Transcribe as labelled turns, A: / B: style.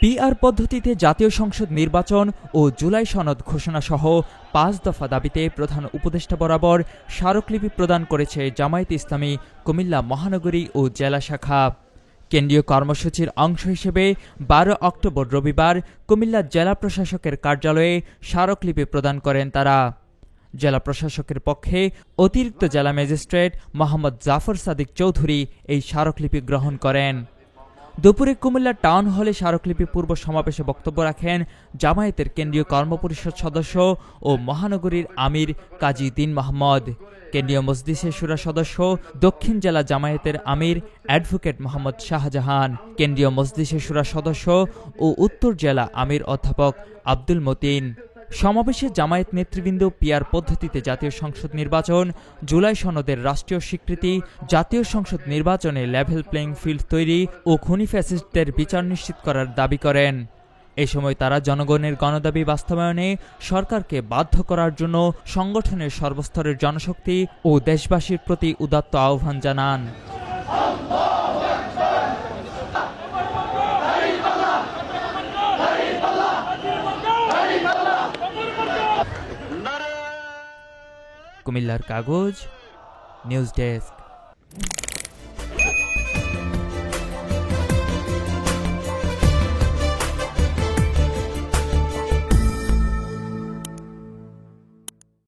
A: PR পদ্ধতিতে জাতীয় সংসদ নির্বাচন ও জুলাই সনদ ঘোষণা সহ ৫ দফা দাবিতে প্রধান উপদেষ্টা বরাবর স্মারকলিপি প্রদান করেছে জামায়াতে ইসলামী কুমিল্লা মহানগরী ও জেলা শাখা। কেন্দ্রীয় কর্মসূচির অংশ হিসেবে ১২ অক্টোবর রবিবার কুমিল্লা জেলা প্রশাসকের কার্যালয়ে স্মারকলিপি প্রদান করেন তারা। জেলা প্রশাসকের পক্ষে অতিরিক্ত জেলা ম্যাজিস্ট্রেট মোহাম্মদ জাফর সাদিক চৌধুরী এই স্মারকলিপি গ্রহণ করেন। দুপুরে কুমিল্লা টাউন হলে স্মারকলিপি পূর্ব সমাবেশে বক্তব্য রাখেন জামায়াতের কেন্দ্রীয় কর্মপরিষদ সদস্য ও মহানগরীর আমির কাজী দীন মোহাম্মদ, কেন্দ্রীয় মজলিসে শুরা সদস্য দক্ষিণ জেলা জামায়াতের আমির অ্যাডভোকেট মোহাম্মদ শাহজাহান, কেন্দ্রীয় মজলিসে শুরা সদস্য ও উত্তর জেলা আমির অধ্যাপক আব্দুল মতিন। সমাবেশে জামায়াত নেতৃবৃন্দ পিআর পদ্ধতিতে জাতীয় সংসদ নির্বাচন, জুলাই সনদের রাষ্ট্রীয় স্বীকৃতি, জাতীয় সংসদ নির্বাচনে লেভেল প্লেইং ফিল্ড তৈরি ও খুনি ফ্যাসিস্টদের বিচার নিশ্চিত করার দাবি করেন। এ সময় তারা জনগণের গণদাবি বাস্তবায়নে সরকারকে বাধ্য করার জন্য সংগঠনের সর্বস্তরের জনশক্তি ও দেশবাসীর প্রতি উদাত্ত আহ্বান জানান। কুমিল্লার কাগজ নিউজ ডেস্ক।